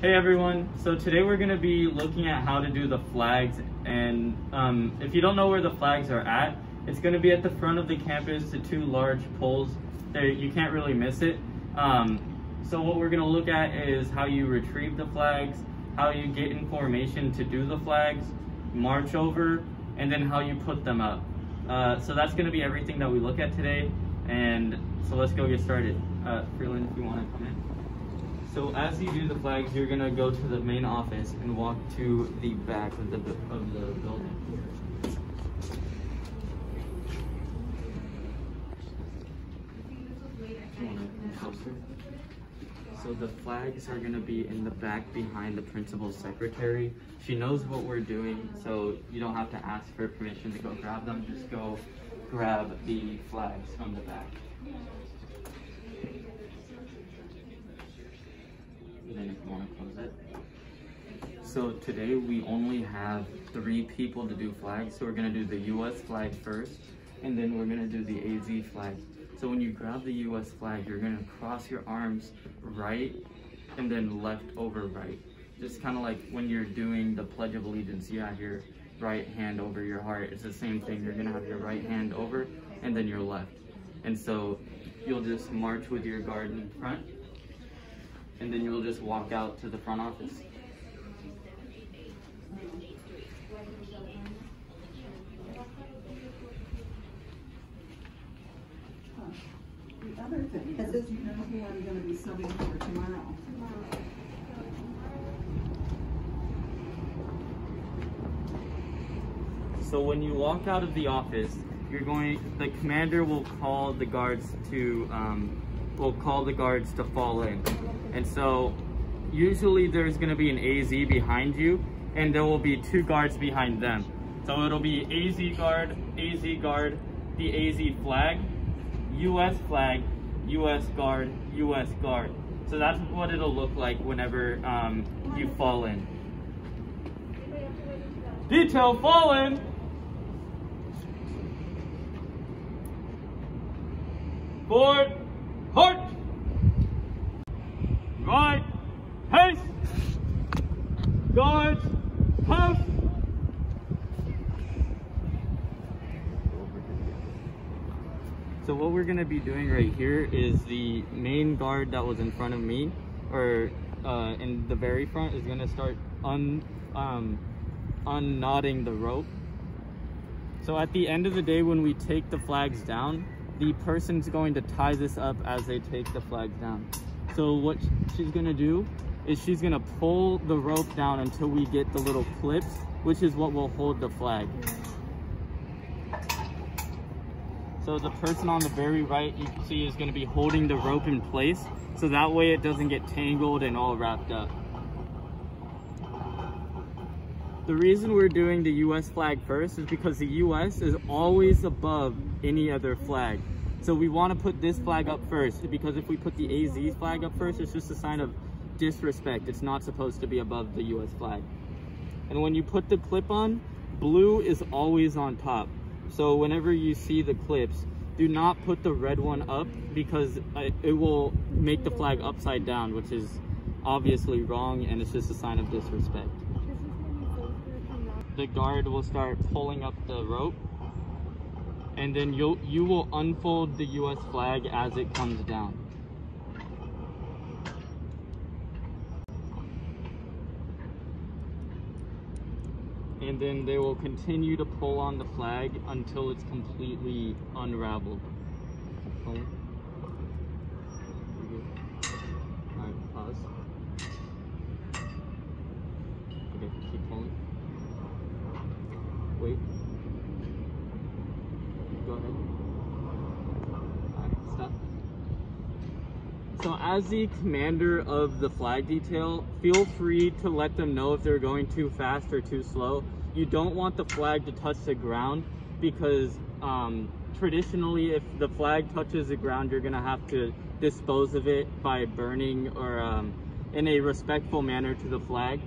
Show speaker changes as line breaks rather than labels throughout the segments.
Hey everyone, so today we're going to be looking at how to do the flags, and if you don't know where the flags are at, it's going to be at the front of the campus, the two large poles. There, you can't really miss it. So what we're going to look at is how you retrieve the flags, how you get in formation to do the flags, march over, and then how you put them up. So that's going to be everything that we look at today, and so let's go get started. Freeland, if you want to come in. So as you do the flags, you're gonna go to the main office and walk to the back of the building. So the flags are gonna be in the back behind the principal's secretary. She knows what we're doing, so you don't have to ask for permission to go grab them. Just go grab the flags from the back. And then if you want to close it. So today we only have 3 people to do flags. So we're going to do the US flag first, and then we're going to do the AZ flag. So when you grab the US flag, you're going to cross your arms right and then left over right. Just kind of like when you're doing the Pledge of Allegiance, you have your right hand over your heart. It's the same thing. You're going to have your right hand over and then your left. And so you'll just march with your guard in front, and then you'll just walk out to the front office.
The other thing is, you know who I'm going to be subbing for tomorrow.
So when you walk out of the office, the commander will call the guards to fall in. And so usually there's going to be an AZ behind you, and there will be 2 guards behind them. So it'll be AZ guard, the AZ flag, US flag, US guard, US guard. So that's what it'll look like whenever you fall in. Detail fall in! Forward, halt! Right, haste! Guards, post! So what we're gonna be doing right here is the main guard that was in front of me, or in the very front, is gonna start unknotting the rope. So at the end of the day, when we take the flags down, the person's going to tie this up as they take the flags down. So what she's gonna do is she's gonna pull the rope down until we get the little clips, which is what will hold the flag. So the person on the very right, you can see, is gonna be holding the rope in place, so that way it doesn't get tangled and all wrapped up. The reason we're doing the US flag first is because the US is always above any other flag. So we want to put this flag up first, because if we put the AZ flag up first, it's just a sign of disrespect. It's not supposed to be above the US flag. And when you put the clip on, blue is always on top. So whenever you see the clips, do not put the red one up, because it will make the flag upside down, which is obviously wrong, and it's just a sign of disrespect. The guard will start pulling up the rope, and then you will unfold the US flag as it comes down. And then they will continue to pull on the flag until it's completely unraveled. Okay. Alright, pause. Okay, keep pulling. Wait. Go ahead. Alright, stop. So as the commander of the flag detail, feel free to let them know if they're going too fast or too slow. You don't want the flag to touch the ground, because traditionally if the flag touches the ground, you're going to have to dispose of it by burning, or in a respectful manner to the flag.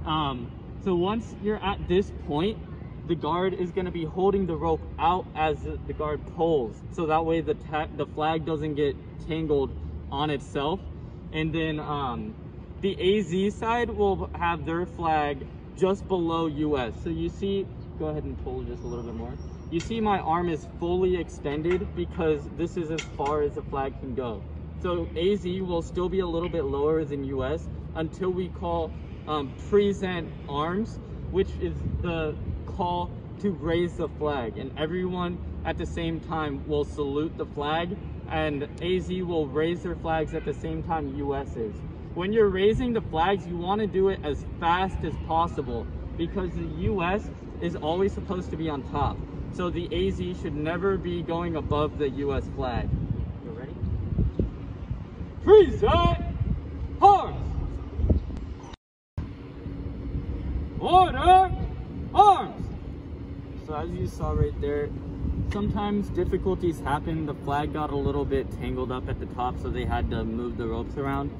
So once you're at this point, the guard is going to be holding the rope out as the guard pulls, so that way the flag doesn't get tangled on itself. And then the AZ side will have their flag just below US. So you see, go ahead and pull just a little bit more. You see my arm is fully extended because this is as far as the flag can go. So AZ will still be a little bit lower than US until we call present arms, which is the call to raise the flag. And everyone at the same time will salute the flag, and AZ will raise their flags at the same time US is. When you're raising the flags, you want to do it as fast as possible because the US is always supposed to be on top. So the AZ should never be going above the US flag. You ready? Present arms! Order arms! So as you saw right there, sometimes difficulties happen. The flag got a little bit tangled up at the top, so they had to move the ropes around.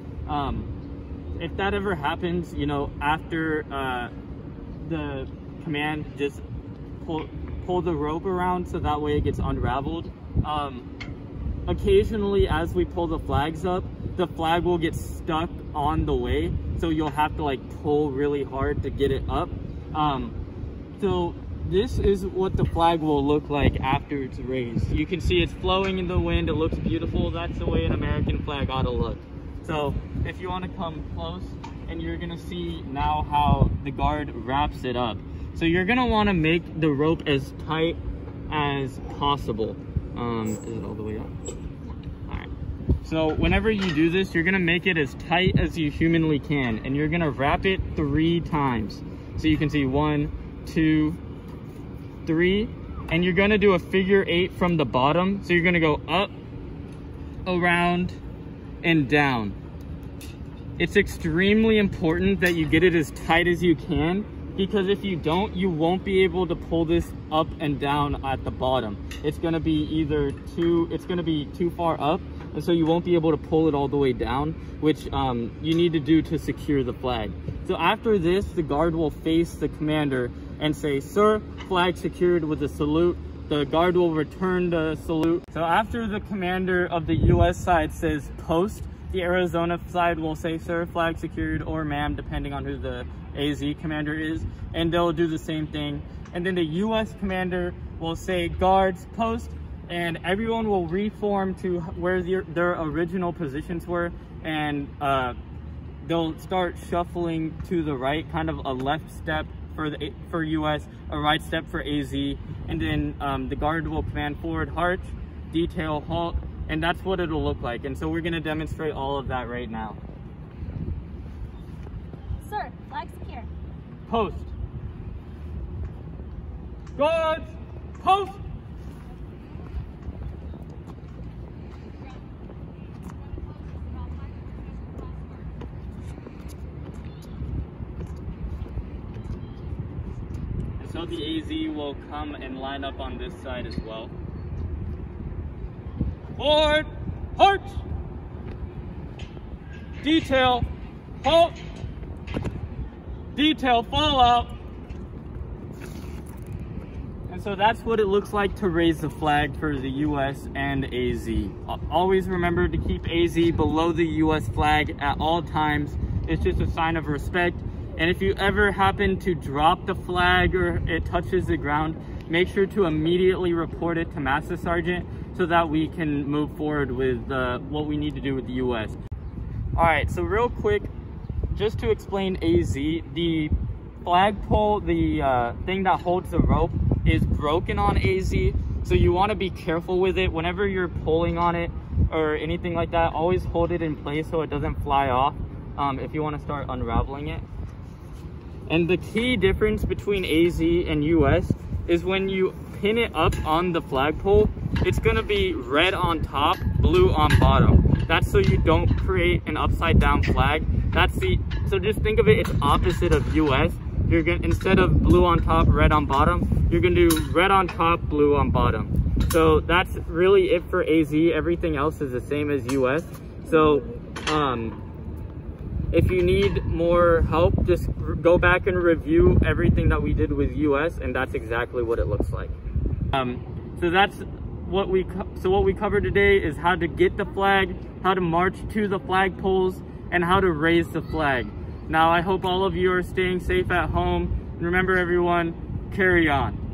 If that ever happens, you know, after the command, just pull the rope around so that way it gets unraveled. Occasionally, as we pull the flags up, the flag will get stuck on the way, so you'll have to like pull really hard to get it up. So this is what the flag will look like after it's raised. You can see it's flowing in the wind. It looks beautiful. That's the way an American flag ought to look. So if you want to come close, and you're gonna see now how the guard wraps it up. So you're gonna want to make the rope as tight as possible. Is it all the way up? All right. So whenever you do this, you're gonna make it as tight as you humanly can, and you're gonna wrap it 3 times. So you can see 1, 2, 3, and you're gonna do a figure 8 from the bottom. So you're gonna go up, around, and down. It's extremely important that you get it as tight as you can, because if you don't, you won't be able to pull this up and down at the bottom. It's gonna be too far up, and so you won't be able to pull it all the way down, which you need to do to secure the flag. So after this, the guard will face the commander and say, "Sir, flag secured," with a salute. The guard will return the salute. So after the commander of the US side says "post," the Arizona side will say, "Sir, flag secured," or "ma'am," depending on who the AZ commander is, and they'll do the same thing. And then the US commander will say "guards, post," and everyone will reform to where their original positions were, and they'll start shuffling to the right, kind of a left step for US, a right step for AZ, and then the guard will command "forward, march," detail, halt, and that's what it'll look like. And so we're going to demonstrate all of that right now.
Sir, flag secure.
Post. Guards, post. And so the AZ will come and line up on this side as well. Forward, march, detail, halt, detail, fall out. And so that's what it looks like to raise the flag for the US and AZ. Always remember to keep AZ below the US flag at all times. It's just a sign of respect. And if you ever happen to drop the flag or it touches the ground, make sure to immediately report it to Master Sergeant so that we can move forward with what we need to do with the US. All right, so real quick, just to explain AZ, the flagpole, the thing that holds the rope, is broken on AZ. So you want to be careful with it. Whenever you're pulling on it or anything like that, always hold it in place so it doesn't fly off if you want to start unraveling it. And the key difference between AZ and US is when you pin it up on the flagpole, it's going to be red on top, blue on bottom. That's so you don't create an upside down flag. So just think of it, it's opposite of US. You're gonna, instead of blue on top, red on bottom, you're gonna do red on top, blue on bottom. So that's really it for AZ. Everything else is the same as US. So if you need more help, just go back and review everything that we did with US, and that's exactly what it looks like. So that's what we covered today is how to get the flag, how to march to the flagpoles, and how to raise the flag. Now, I hope all of you are staying safe at home. And remember everyone, carry on.